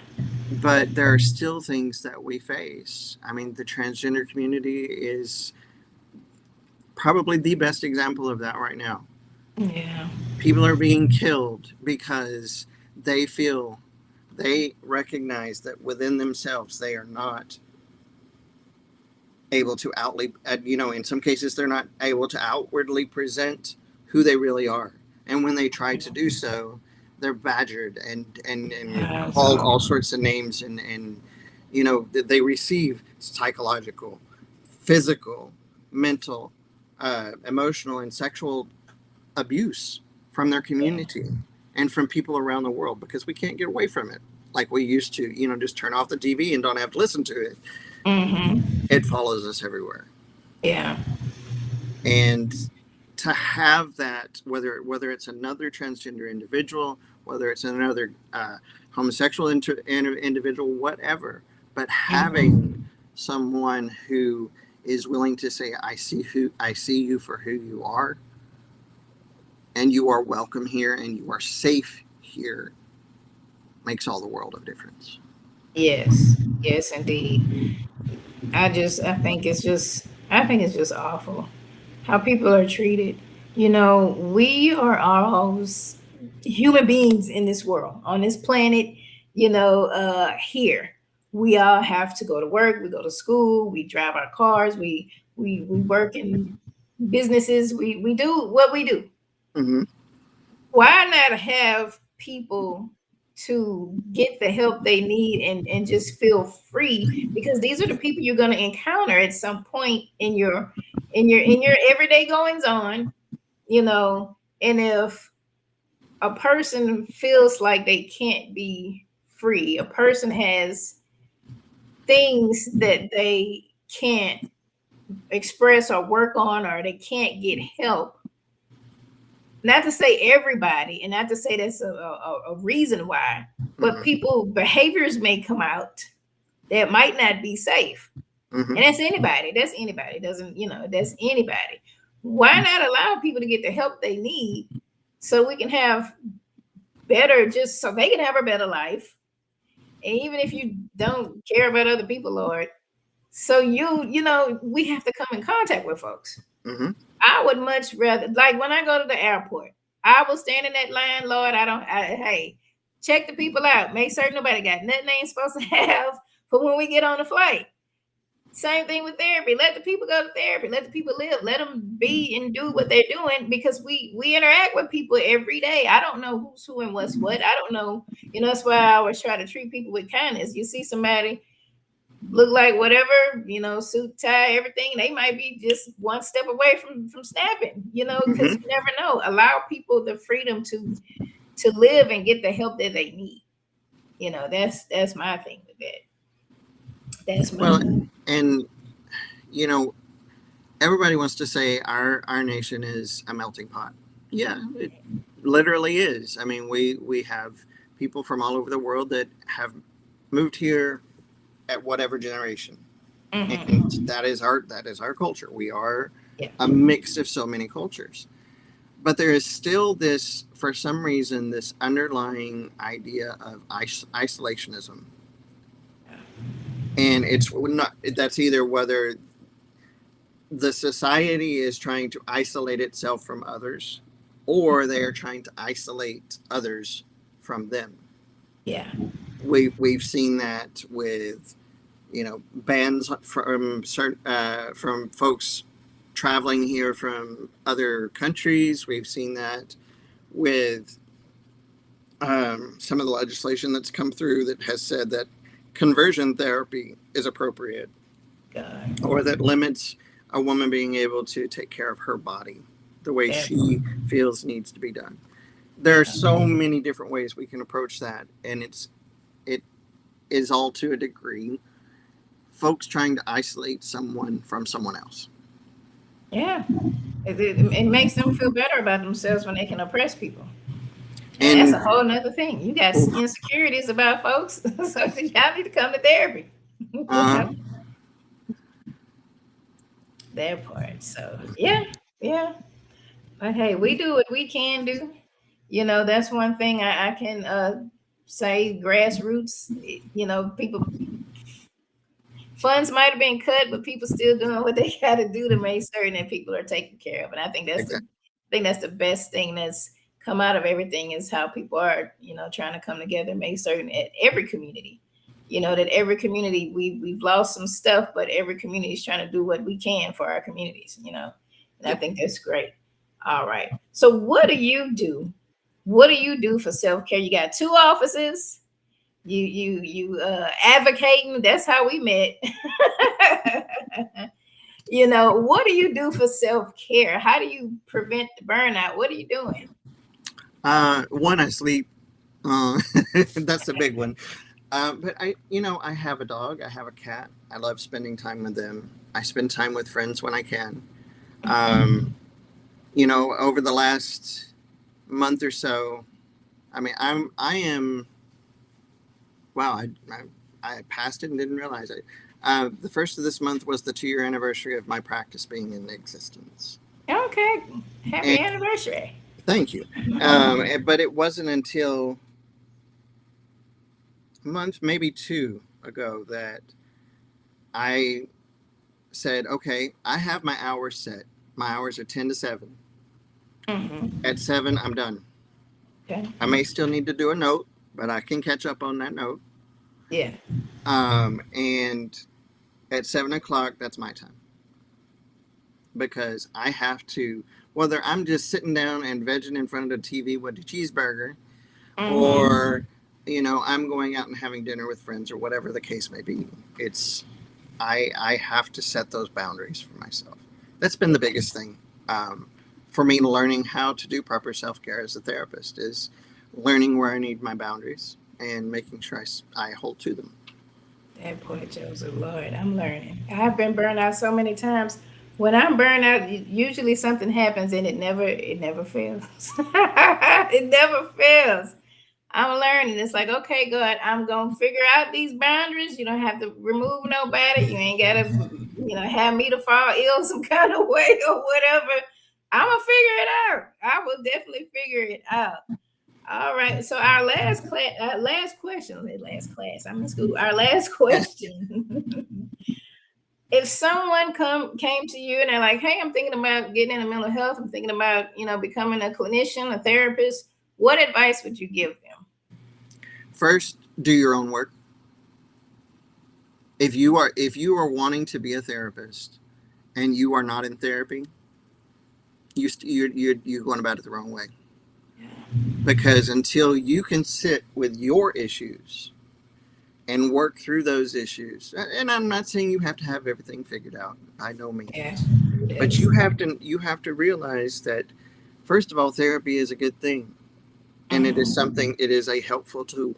But there are still things that we face. I mean, the transgender community is probably the best example of that right now. Yeah. People are being killed because they recognize that within themselves they are not able to in some cases they're not able to outwardly present who they really are. And when they try to do so, they're badgered and called all sorts of names and they receive psychological, physical, mental, emotional, and sexual abuse from their community and from people around the world, because we can't get away from it like we used to, just turn off the TV and don't have to listen to it. It follows us everywhere. Yeah. And to have that, whether it's another transgender individual, whether it's another homosexual individual, whatever, but having someone who is willing to say, I see you for who you are, and you are welcome here, and you are safe here, makes all the world of difference. Yes, yes, indeed. I think it's just awful how people are treated. We are all human beings in this world, on this planet. Here we all have to go to work, we go to school, we drive our cars, we work in businesses, we do what we do. Mm-hmm. Why not have people to get the help they need and just feel free, because these are the people you're going to encounter at some point in your everyday goings on, and if a person feels like they can't be free, a person has things that they can't express or work on, or they can't get help. Not to say everybody, and not to say that's a reason why, but Mm-hmm. people behaviors may come out that might not be safe. Mm-hmm. And that's anybody. That's anybody. Doesn't, that's anybody. Why not allow people to get the help they need so we can have better, just so they can have a better life? And even if you don't care about other people, Lord, so we have to come in contact with folks. Mm-hmm. I would much rather, like when I go to the airport, I will stand in that line, Lord. Hey, check the people out. Make certain nobody got nothing they ain't supposed to have for when we get on the flight. Same thing with therapy. Let the people go to therapy. Let the people live. Let them be and do what they're doing, because we interact with people every day. I don't know who's who and what's what. I don't know. That's why I always try to treat people with kindness. You see somebody look like whatever, suit, tie, everything, they might be just one step away from snapping, because Mm-hmm. you never know. Allow people the freedom to live and get the help that they need. That's my thing with that. That's my Well, thing. and you know, everybody wants to say our nation is a melting pot. Yeah, it literally is. I mean, we have people from all over the world that have moved here at whatever generation, and Mm-hmm. that is our culture. We are Yeah. a mix of so many cultures, but there is still this, for some reason, this underlying idea of isolationism, and it's not. That's either whether the society is trying to isolate itself from others, or they are trying to isolate others from them. Yeah. We've seen that with bans from certain from folks traveling here from other countries. We've seen that with some of the legislation that's come through that has said that conversion therapy is appropriate, or God. that limits a woman being able to take care of her body the way That, she feels needs to be done. There are yeah. so many different ways we can approach that, and it is all, to a degree, folks trying to isolate someone from someone else. Yeah. It makes them feel better about themselves when they can oppress people. And that's And a whole nother thing. You got insecurities about folks, so y'all need to come to therapy. you uh, know that part. So yeah, yeah. But hey, we do what we can do. That's one thing I can say. Grassroots. People funds might have been cut, but people still doing what they got to do to make certain that people are taken care of. And I think exactly. that's the best thing that's come out of everything, is how people are, trying to come together and make certain at every community, that every community, we've lost some stuff, but every community is trying to do what we can for our communities, and I Yep. think that's great. All right. So what do you do? What do you do for self-care? You got two offices. You advocating. That's how we met. What do you do for self-care? How do you prevent the burnout? What are you doing? One, I sleep. That's the big one. But I have a dog. I have a cat. I love spending time with them. I spend time with friends when I can. Um, over the last month or so, I mean, I am. Wow, I passed it and didn't realize it. The first of this month was the 2-year anniversary of my practice being in existence. Okay. Happy And anniversary. thank you. But it wasn't until month, maybe two ago, that I said, okay, I have my hours set. My hours are 10 to 7. Mm-hmm. At 7, I'm done. Okay. I may still need to do a note, but I can catch up on that note. Yeah. And at 7 o'clock, that's my time. Because I have to, whether I'm just sitting down and vegging in front of the TV with a cheeseburger, Mm-hmm. or, I'm going out and having dinner with friends, or whatever the case may be. I have to set those boundaries for myself. That's been the biggest thing for me, learning how to do proper self-care as a therapist, is learning where I need my boundaries and making sure I hold to them. That poor Joseph, Lord, I'm learning. I've been burned out so many times. When I'm burned out, usually something happens and it never fails. It never fails. I'm learning. It's like, okay, God, I'm gonna figure out these boundaries. You don't have to remove nobody. You ain't gotta, have me to fall ill some kind of way or whatever. I'm gonna figure it out. I will definitely figure it out. All right. So our last class, last class. I'm in school. Our last question. If someone came to you and they're like, "Hey, I'm thinking about getting into mental health. I'm thinking about, becoming a clinician, a therapist," what advice would you give them? First, do your own work. If you are wanting to be a therapist and you are not in therapy, you're going about it the wrong way. Because until you can sit with your issues and work through those issues, and I'm not saying you have to have everything figured out, by no Yeah, means, it but is. you have to realize that, first of all, therapy is a good thing, and Mhm. it is a helpful tool.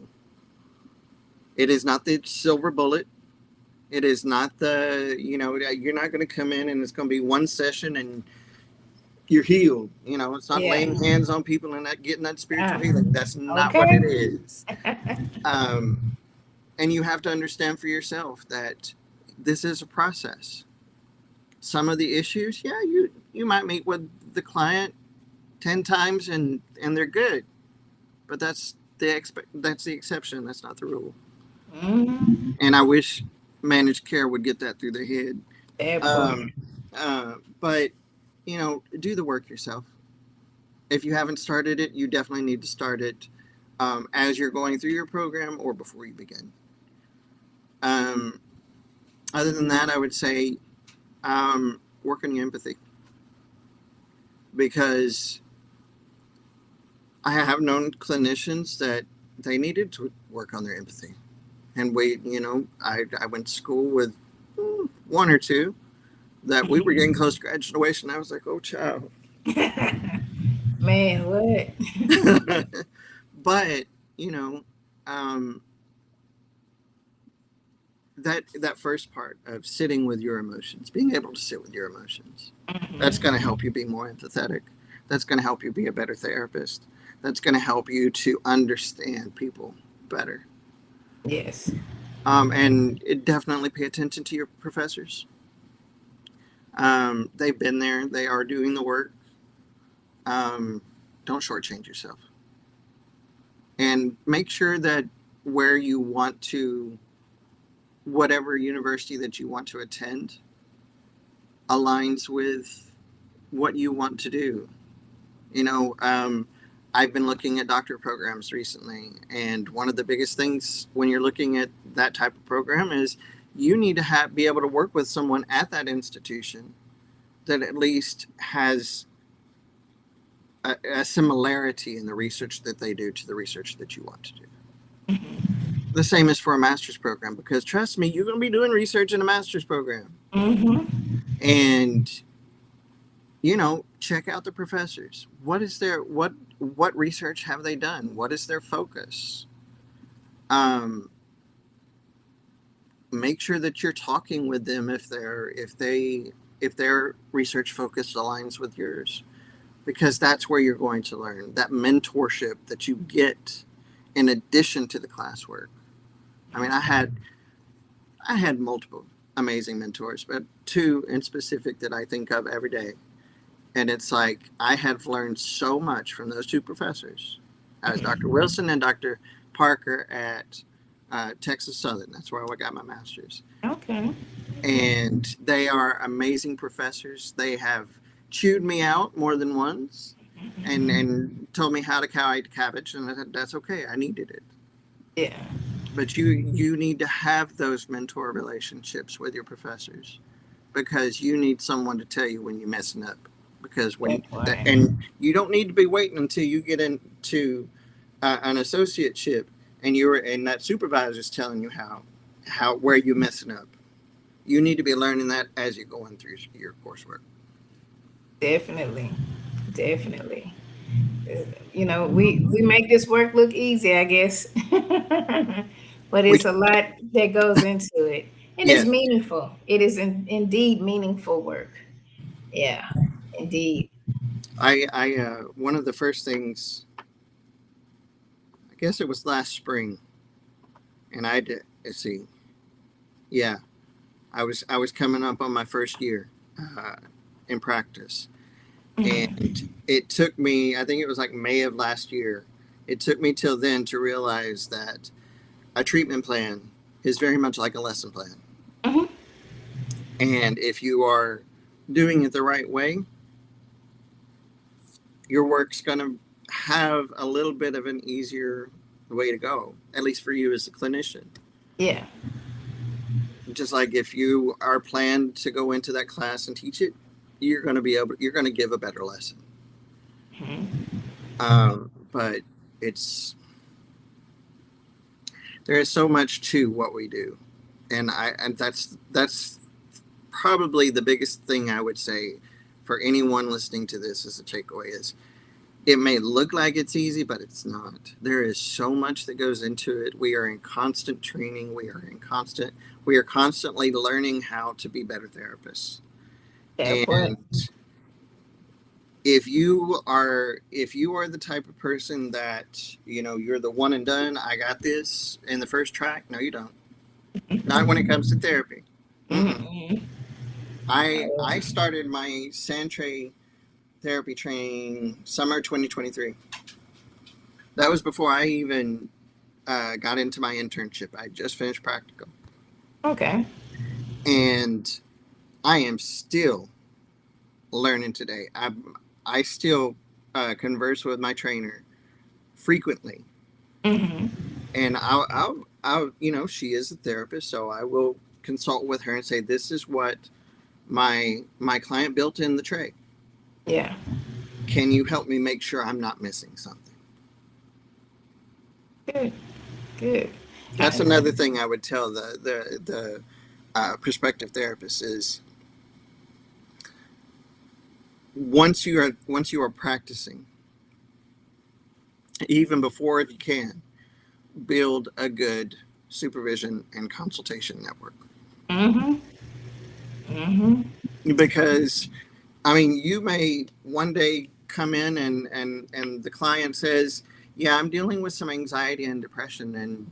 It is not the silver bullet. It is not you're not going to come in and it's going to be one session and you're healed. It's not Yeah. laying hands on people and not getting that spiritual Ah, healing. That's not what it okay. is. Um, and you have to understand for yourself that this is a process. Some of the issues, yeah, you might meet with the client 10 times and they're good, but that's the exception. That's not the rule. Mhm. And I wish managed care would get that through their head. That part. Um, but do the work yourself. If you haven't started it, you definitely need to start it as you're going through your program or before you begin. Um, Other than that, I would say work on your empathy, because I have known clinicians that they needed to work on their empathy. And I went to school with one or two that we were getting close to graduation. I was like, oh, child. Man, what? But, you know, um, that first part of sitting with your emotions, being able to sit with your emotions, that's going to help you be more empathetic. That's going to help you be a better therapist. That's going to help you to understand people better. Yes. And definitely pay attention to your professors. They've been there. They are doing the work. Um, don't shortchange yourself. And make sure that where you want to, whatever university that you want to attend, aligns with what you want to do. You know, I've been looking at doctor programs recently, and one of the biggest things when you're looking at that type of program is you need to be able to work with someone at that institution that at least has a similarity in the research that they do to the research that you want to do. The same is for a master's program, because trust me, you're going to be doing research in a master's program. Mm-hmm. And check out the professors. What research have they done? What is their focus? Um, Make sure that you're talking with them if their research focus aligns with yours, because that's where you're going to learn that mentorship that you get in addition to the classwork. I mean, I had multiple amazing mentors, but two in specific that I think of every day. And it's like I have learned so much from those two professors, as Dr. Wilson and Dr. Parker at Texas Southern. That's where I got my master's. Okay. And they are amazing professors. They have chewed me out more than once, and told me how to eat cabbage, and that's okay. I needed it. Yeah. But you need to have those mentor relationships with your professors, because you need someone to tell you when you're messing up. Because and you don't need to be waiting until you get into an associateship and that supervisor's telling you where you're messing up. You need to be learning that as you're going through your coursework. Definitely. We make this work look easy, I guess. But We it's a lot that goes into it. And it's Yes, meaningful. It is indeed meaningful work. Yeah, indeed. I one of the first things, I guess it was last spring, and I did. Let's see, yeah, I was coming up on my first year in practice, Mhm. and it took me. I think it was like May of last year. It took me till then to realize that a treatment plan is very much like a lesson plan, Mhm. and if you are doing it the right way, your work's going to have a little bit of an easier way to go, at least for you as a clinician. Yeah. Just like if you are planned to go into that class and teach it, you're going to give a better lesson. Mhm. But there is so much to what we do, and that's probably the biggest thing I would say for anyone listening to this as a takeaway is, it may look like it's easy, but it's not. There is so much that goes into it. We are in constant training. We are constantly learning how to be better therapists. That part. And if you are the type of person that, you're the one and done, I got this in the first track. No, you don't. Not when it comes to therapy. Mm-mm. Mhm. I started my Santre therapy training summer 2023. That was before I even got into my internship. I just finished practical, Okay. and I am still learning today. I still converse with my trainer frequently, Mhm. and I'll she is a therapist, so I will consult with her and say, this is what my client built in the tray. Yeah. Can you help me make sure I'm not missing something? Good. Good. That's I, another thing I would tell the prospective therapist is, once you are practicing, even before, if you can, build a good supervision and consultation network. mhm. Mhm. Because I mean, you may one day come in and the client says, yeah, I'm dealing with some anxiety and depression, and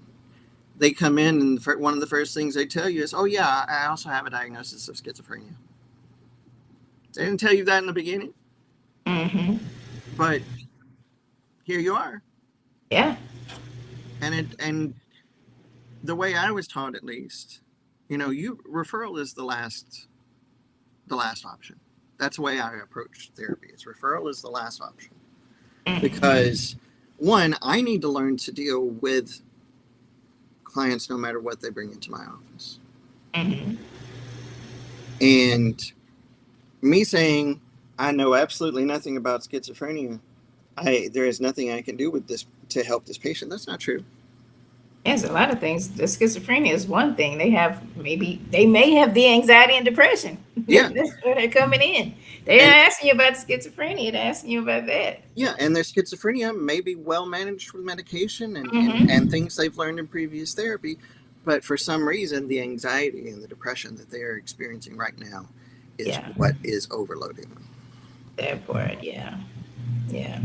they come in and one of the first things they tell you is, oh yeah, I also have a diagnosis of schizophrenia. They didn't tell you that in the beginning, Mhm. but here you are. Yeah. And the way I was taught, at least, referral is the last option. That's the way I approach therapy. Is referral is the last option, Mhm. because one, I need to learn to deal with clients no matter what they bring into my office. Mhm. And me saying I know absolutely nothing about schizophrenia, there is nothing I can do with this to help this patient. That's not true. There's a lot of things. The schizophrenia is one thing. They may have the anxiety and depression. Yeah, That's where they're coming in. They're and not asking you about the schizophrenia. They're asking you about that. yeah, and their schizophrenia may be well managed with medication and Mm-hmm. things they've learned in previous therapy, but for some reason, the anxiety and the depression that they are experiencing right now is Yeah, what is overloading them. that part. Yeah, yeah.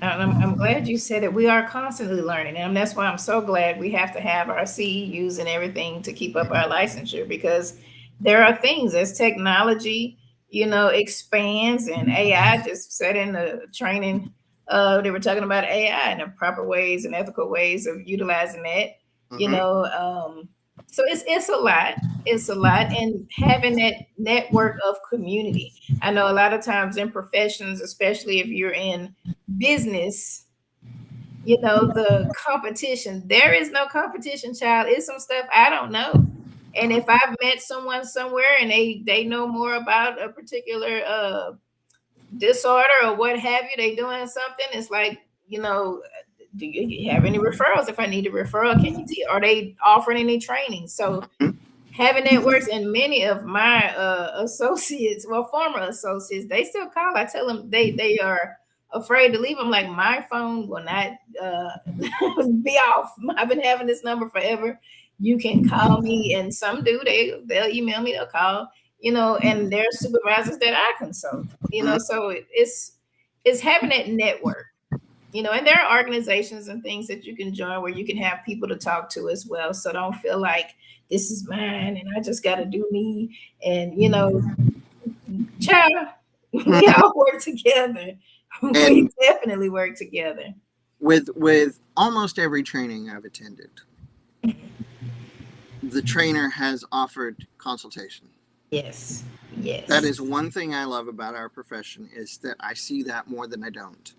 I'm glad you said it. We are constantly learning, and that's why I'm so glad we have to have our CEUs and everything to keep up our licensure, because there are things as technology, expands, and AI just set in the training. They were talking about AI and the proper ways and ethical ways of utilizing that. you know. So it's a lot. It's a lot, and having that network of community. I know a lot of times in professions, especially if you're in business, you know, the competition. There is no competition, child. It's some stuff I don't know. And if I've met someone somewhere and they know more about a particular disorder or what have you, they doing something, it's like, you know, do you have any referrals? If I need a referral, can you are they offering any training? So having networks, and many of my associates, well, former associates, they still call. I tell them they are afraid to leave. I'm like, my phone will not be off. I've been having this number forever. You can call me, and some do. They'll email me. They'll call. You know, and there are supervisors that I consult. You know, so it's having that network. You know, and there are organizations and things that you can join where you can have people to talk to as well. So don't feel like this is mine and I just got to do me. And, you know, child, we all work together. We definitely work together. With almost every training I've attended, the trainer has offered consultation. Yes. Yes. That is one thing I love about our profession, is that I see that more than I don't.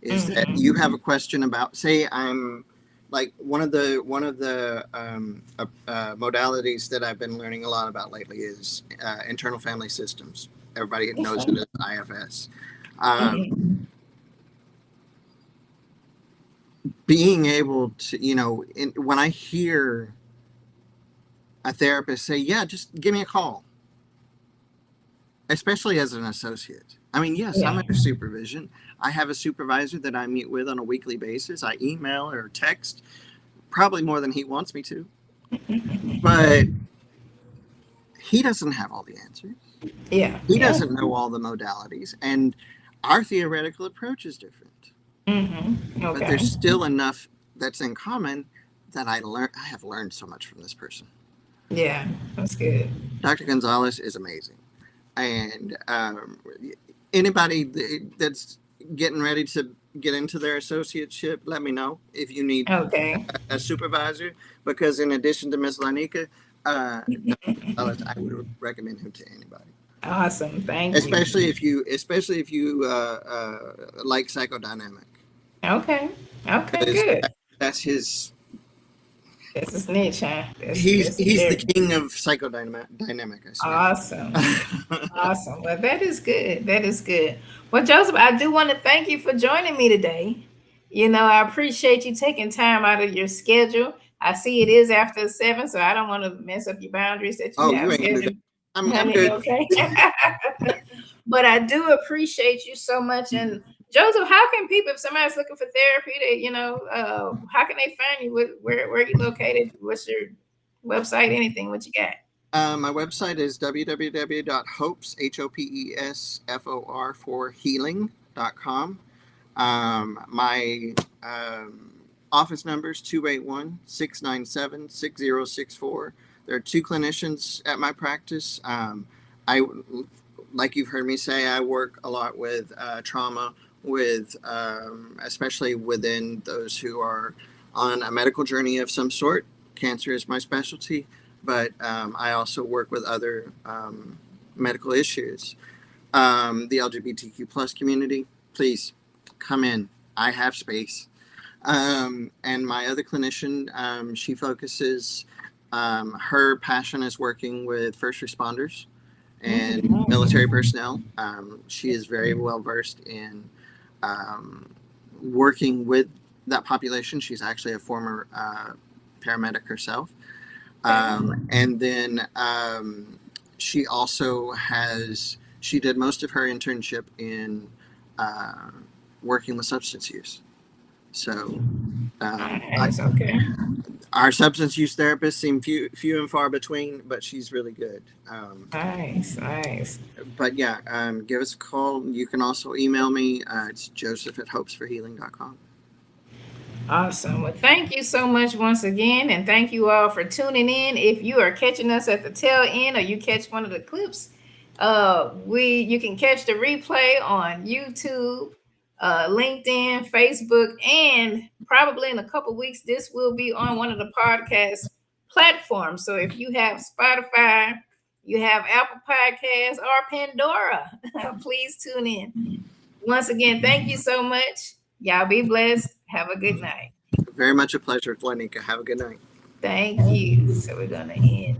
Is that you have a question about, say, I'm like one of the modalities that I've been learning a lot about lately is internal family systems. Everybody knows it as IFS. Being able to, you know, when I hear a therapist say, yeah, just give me a call, especially as an associate. I mean, yes, I'm under supervision. I have a supervisor that I meet with on a weekly basis. I email or text, probably more than he wants me to. But he doesn't have all the answers. Yeah. He doesn't know all the modalities. And our theoretical approach is different. Okay. But there's still enough that's in common that I have learned so much from this person. Yeah, that's good. Dr. Gonzalez is amazing. And anybody that's getting ready to get into their associateship, let me know if you need a supervisor, because in addition to Miss Larneka, I would recommend him to anybody. Awesome. Thank you. Especially if you like psychodynamic. Okay. Good. That's his. That's his niche, huh? He's the king of psychodynamic. Awesome. Awesome. Well, that is good. That is good. Well, Joseph, I do want to thank you for joining me today. You know, I appreciate you taking time out of your schedule. I see it is after 7, so I don't want to mess up your boundaries that you have scheduled. I'm good. Okay. But I do appreciate you so much. And Joseph, how can people, if somebody's looking for therapy, how can they find you? Where are you located? What's your website? Anything? What you got? My website is www.hopes.healing.com. My office number is 281-697-6064. There are 2 clinicians at my practice. Like you've heard me say, I work a lot with trauma, with especially within those who are on a medical journey of some sort. Cancer is my specialty, but I also work with other medical issues. The LGBTQ plus community, please come in. I have space. And my other clinician, she focuses, her passion is working with first responders and military personnel. She is very well versed in working with that population. She's actually a former paramedic herself. And then she also she did most of her internship in working with substance use. So our substance use therapists seem few and far between, but she's really good. Nice. But yeah, give us a call. You can also email me. It's joseph@hopesforhealing.com. Awesome. Well, thank you so much once again, and thank you all for tuning in. If you are catching us at the tail end, or you catch one of the clips, you can catch the replay on YouTube, LinkedIn, Facebook, and probably in a couple weeks, this will be on one of the podcast platforms. So if you have Spotify, you have Apple Podcasts, or Pandora, please tune in. Once again, thank you so much. Y'all be blessed. Have a good night. Very much a pleasure, Larneka. Have a good night. Thank you. So we're going to end.